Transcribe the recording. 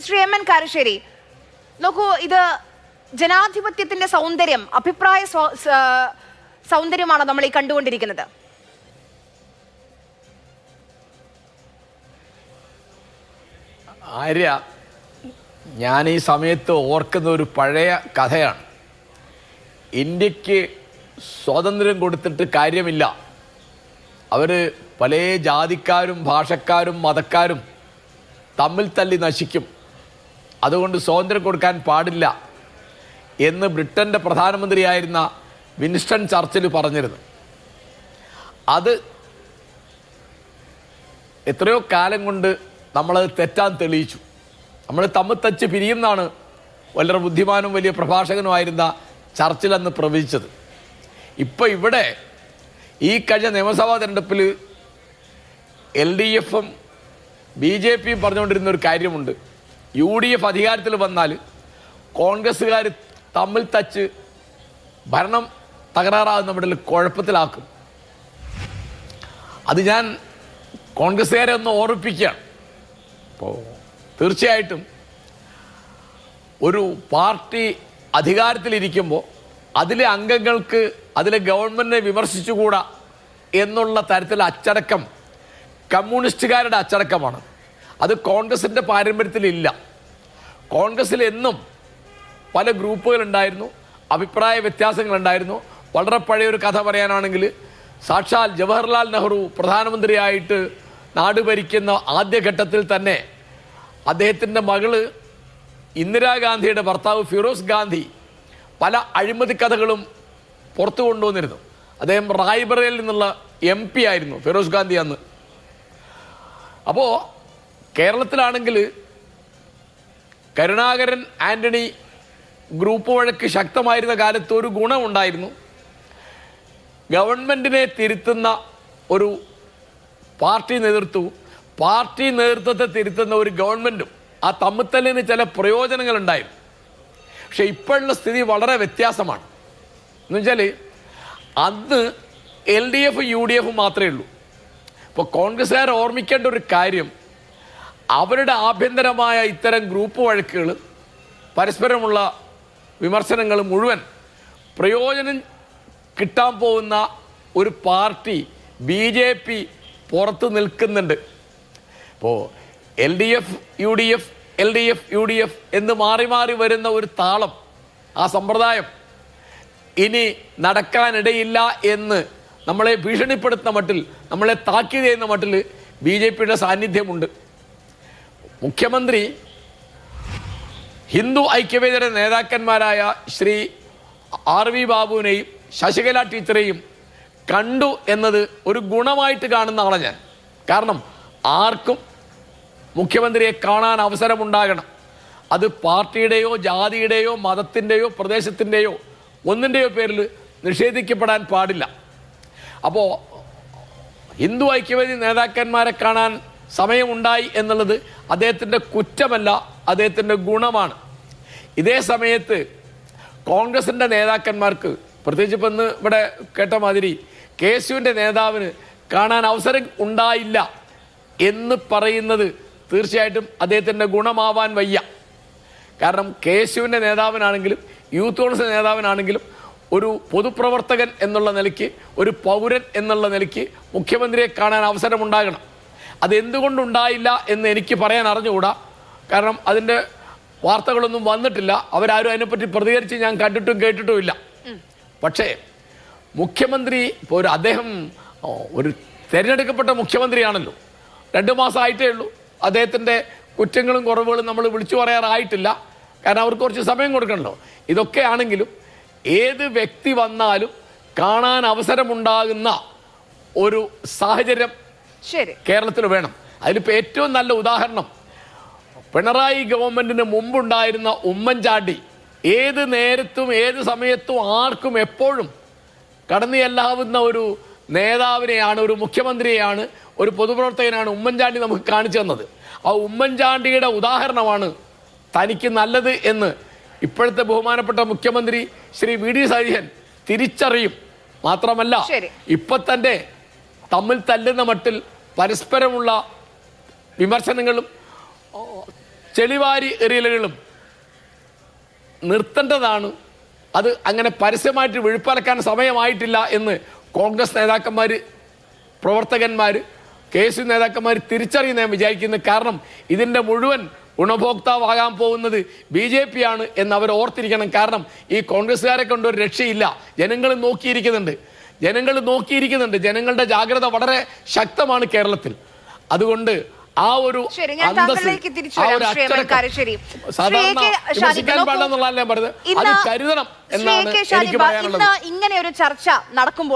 Shri M N Karassery, നോക്കൂ, ഇത് ജനാധിപത്യത്തിന്റെ സൗന്ദര്യം, അഭിപ്രായ സൗന്ദര്യമാണ് നമ്മൾ ഈ കണ്ടുകൊണ്ടിരിക്കുന്നത്. ആര്യ, ഞാൻ ഈ സമയത്ത് ഓർക്കുന്ന ഒരു പഴയ കഥയാണ്. ഇന്ത്യക്ക് സ്വാതന്ത്ര്യം കൊടുത്തിട്ട് കാര്യമില്ല, അവർ പല ജാതിക്കാരും ഭാഷക്കാരും മതക്കാരും തമ്മിൽ തല്ലി നശിക്കും, അതുകൊണ്ട് സ്വാതന്ത്ര്യം കൊടുക്കാൻ പാടില്ല എന്ന് ബ്രിട്ടൻ്റെ പ്രധാനമന്ത്രിയായിരുന്ന വിൻസ്റ്റൺ ചർച്ചിൽ പറഞ്ഞിരുന്നു. അത് എത്രയോ കാലം കൊണ്ട് നമ്മളത് തെറ്റാൻ തെളിയിച്ചു. നമ്മൾ തമ്മിൽ തച്ച് പിരിയുന്നാണ് വളരെ ബുദ്ധിമാനും വലിയ പ്രഭാഷകനുമായിരുന്ന ചർച്ചിൽ അന്ന് പ്രവചിച്ചത്. ഇപ്പോൾ ഇവിടെ ഈ കഴിഞ്ഞ നിയമസഭാ തെരഞ്ഞെടുപ്പിൽ LDFും BJPയും പറഞ്ഞുകൊണ്ടിരുന്ന ഒരു കാര്യമുണ്ട്. UDF അധികാരത്തിൽ വന്നാൽ കോൺഗ്രസ്സുകാർ തമ്മിൽ തച്ച് ഭരണം തകരാറാകുന്ന നമ്മുടെ കുഴപ്പത്തിലാക്കും. അത് ഞാൻ കോൺഗ്രസ്സുകാരെ ഒന്ന് ഓർമ്മിപ്പിക്കുകയാണ്. അപ്പോൾ തീർച്ചയായിട്ടും ഒരു പാർട്ടി അധികാരത്തിലിരിക്കുമ്പോൾ അതിലെ അംഗങ്ങൾക്ക് അതിലെ ഗവൺമെൻറ്റിനെ വിമർശിച്ചുകൂടാ എന്നുള്ള തരത്തിൽ അച്ചടക്കം കമ്മ്യൂണിസ്റ്റുകാരുടെ അച്ചടക്കമാണ്. അത് കോൺഗ്രസിൻ്റെ പാരമ്പര്യത്തിലില്ല. കോൺഗ്രസ്സിൽ എന്നും പല ഗ്രൂപ്പുകളുണ്ടായിരുന്നു, അഭിപ്രായ വ്യത്യാസങ്ങളുണ്ടായിരുന്നു. വളരെ പഴയൊരു കഥ പറയാനാണെങ്കിൽ സാക്ഷാൽ ജവഹർലാൽ നെഹ്റു പ്രധാനമന്ത്രിയായിട്ട് നാട് ഭരിക്കുന്ന ആദ്യഘട്ടത്തിൽ തന്നെ അദ്ദേഹത്തിൻ്റെ മകള് ഇന്ദിരാഗാന്ധിയുടെ ഭർത്താവ് ഫിറോസ് ഗാന്ധി പല അഴിമതി കഥകളും പുറത്തു കൊണ്ടുവന്നിരുന്നു. അദ്ദേഹം റായ്ബറയിൽ നിന്നുള്ള MP ആയിരുന്നു ഫിറോസ് ഗാന്ധി അന്ന്. അപ്പോൾ കേരളത്തിലാണെങ്കിൽ കരുണാകരൻ ആൻ്റണി ഗ്രൂപ്പ് വഴക്ക് ശക്തമായിരുന്ന കാലത്ത് ഒരു ഗുണമുണ്ടായിരുന്നു. ഗവൺമെൻറ്റിനെ തിരുത്തുന്ന ഒരു പാർട്ടി നേതൃത്വവും പാർട്ടി നേതൃത്വത്തെ തിരുത്തുന്ന ഒരു ഗവൺമെൻറ്റും ആ തമ്മിത്തല്ലിന് ചില പ്രയോജനങ്ങളുണ്ടായിരുന്നു. പക്ഷെ ഇപ്പോഴുള്ള സ്ഥിതി വളരെ വ്യത്യാസമാണ്. എന്നുവെച്ചാൽ അന്ന് LDF UDF മാത്രമേ ഉള്ളൂ. ഇപ്പോൾ കോൺഗ്രസ്സുകാർ ഓർമ്മിക്കേണ്ട ഒരു കാര്യം, അവരുടെ ആഭ്യന്തരമായ ഇത്തരം ഗ്രൂപ്പ് വഴക്കുകൾ, പരസ്പരമുള്ള വിമർശനങ്ങൾ മുഴുവൻ പ്രയോജനം കിട്ടാൻ പോകുന്ന ഒരു പാർട്ടി BJP പുറത്ത് നിൽക്കുന്നുണ്ട്. ഇപ്പോൾ LDF UDF LDF UDF എന്ന് മാറി മാറി വരുന്ന ഒരു താളം, ആ സമ്പ്രദായം ഇനി നടക്കാനിടയില്ല എന്ന് നമ്മളെ ഭീഷണിപ്പെടുത്തുന്ന മട്ടിൽ, നമ്മളെ താക്കീത് ചെയ്യുന്ന മട്ടിൽ BJPയുടെ സാന്നിധ്യമുണ്ട്. മുഖ്യമന്ത്രി ഹിന്ദു ഐക്യവേദിയുടെ നേതാക്കന്മാരായ ശ്രീ RV ബാബുവിനെയും ശശികല ടീച്ചറെയും കണ്ടു എന്നത് ഒരു ഗുണമായിട്ട് കാണുന്ന ആളാണ് ഞാൻ. കാരണം ആർക്കും മുഖ്യമന്ത്രിയെ കാണാൻ അവസരമുണ്ടാകണം. അത് പാർട്ടിയുടെയോ ജാതിയുടെയോ മതത്തിൻ്റെയോ പ്രദേശത്തിൻ്റെയോ ഒന്നിൻ്റെയോ പേരിൽ നിഷേധിക്കപ്പെടാൻ പാടില്ല. അപ്പോൾ ഹിന്ദു ഐക്യവേദി നേതാക്കന്മാരെ കാണാൻ സമയമുണ്ടായി എന്നുള്ളത് അദ്ദേഹത്തിൻ്റെ കുറ്റമല്ല, അദ്ദേഹത്തിൻ്റെ ഗുണമാണ്. ഇതേ സമയത്ത് കോൺഗ്രസിൻ്റെ നേതാക്കന്മാർക്ക്, പ്രത്യേകിച്ച് ഇപ്പം ഇന്ന് ഇവിടെ കേട്ട മാതിരി KSUവിൻ്റെ നേതാവിന് കാണാൻ അവസരം ഉണ്ടായില്ല എന്ന് പറയുന്നത് തീർച്ചയായിട്ടും അദ്ദേഹത്തിൻ്റെ ഗുണമാവാൻ വയ്യ. കാരണം KSUവിൻ്റെ നേതാവിനാണെങ്കിലും യൂത്ത് കോൺഗ്രസ് നേതാവിനാണെങ്കിലും ഒരു പൊതുപ്രവർത്തകൻ എന്നുള്ള നിലയ്ക്ക്, ഒരു പൗരൻ എന്നുള്ള നിലയ്ക്ക് മുഖ്യമന്ത്രിയെ കാണാൻ അവസരമുണ്ടാകണം. അതെന്തുകൊണ്ടുണ്ടായില്ല എന്ന് എനിക്ക് പറയാൻ അറിഞ്ഞുകൂടാ. കാരണം അതിൻ്റെ വാർത്തകളൊന്നും വന്നിട്ടില്ല, അവരാരും അതിനെപ്പറ്റി പ്രതികരിച്ച് ഞാൻ കണ്ടിട്ടും കേട്ടിട്ടുമില്ല. പക്ഷേ മുഖ്യമന്ത്രി ഇപ്പോൾ അദ്ദേഹം ഒരു തിരഞ്ഞെടുക്കപ്പെട്ട മുഖ്യമന്ത്രിയാണല്ലോ, 2 മാസമായിട്ടേ ഉള്ളൂ. അദ്ദേഹത്തിൻ്റെ കുറ്റങ്ങളും കുറവുകളും നമ്മൾ വിളിച്ചു പറയാറായിട്ടില്ല. കാരണം അവർക്ക് കുറച്ച് സമയം കൊടുക്കണല്ലോ. ഇതൊക്കെ ആണെങ്കിലും ഏത് വ്യക്തി വന്നാലും കാണാൻ അവസരമുണ്ടാകുന്ന ഒരു സാഹചര്യം കേരളത്തിൽ വേണം. അതിലിപ്പോൾ ഏറ്റവും നല്ല ഉദാഹരണം പിണറായി ഗവൺമെൻറ്റിന് മുമ്പുണ്ടായിരുന്ന ഉമ്മൻചാണ്ടി ഏത് നേരത്തും ഏത് സമയത്തും ആർക്കും എപ്പോഴും കടന്നു ചെല്ലാവുന്ന ഒരു നേതാവിനെയാണ്, ഒരു മുഖ്യമന്ത്രിയെയാണ്, ഒരു പൊതുപ്രവർത്തകനാണ് ഉമ്മൻചാണ്ടി നമുക്ക് കാണിച്ചു തന്നത്. ആ ഉമ്മൻചാണ്ടിയുടെ ഉദാഹരണമാണ് തനിക്ക് നല്ലത് എന്ന് ഇപ്പോഴത്തെ ബഹുമാനപ്പെട്ട മുഖ്യമന്ത്രി ശ്രീ VD സതീശൻ തിരിച്ചറിയും. മാത്രമല്ല ഇപ്പൊ തന്നെ തമ്മിൽ തല്ലുന്ന മട്ടിൽ പരസ്പരമുള്ള വിമർശനങ്ങളും ചെളിവാരി എറിയലുകളും നിർത്തേണ്ടതാണ്. അത് അങ്ങനെ പരസ്യമായിട്ട് വിഴുപ്പലക്കാൻ സമയമായിട്ടില്ല എന്ന് കോൺഗ്രസ് നേതാക്കന്മാർ, പ്രവർത്തകന്മാർ, KSU നേതാക്കന്മാർ തിരിച്ചറിയുന്ന ഞാൻ വിചാരിക്കുന്നത്. കാരണം ഇതിൻ്റെ മുഴുവൻ ഗുണഭോക്താവാകാൻ പോകുന്നത് BJP ആണ് എന്ന് അവർ ഓർത്തിരിക്കണം. കാരണം ഈ കോൺഗ്രസ്സുകാരെ കൊണ്ട് ഒരു രക്ഷയില്ല. ജനങ്ങൾ നോക്കിയിരിക്കുന്നുണ്ട്. ജനങ്ങളുടെ ജാഗ്രത വളരെ ശക്തമാണ് കേരളത്തിൽ. അതുകൊണ്ട് ആ ഒരു വിമർശിക്കാൻ പാടില്ലെന്നുള്ളതല്ലേ പറഞ്ഞത്, അത് കരുതണം എന്നാണ് എനിക്ക് പറയാനുള്ളത്. ഇങ്ങനെ ഒരു ചർച്ച നടക്കുമ്പോൾ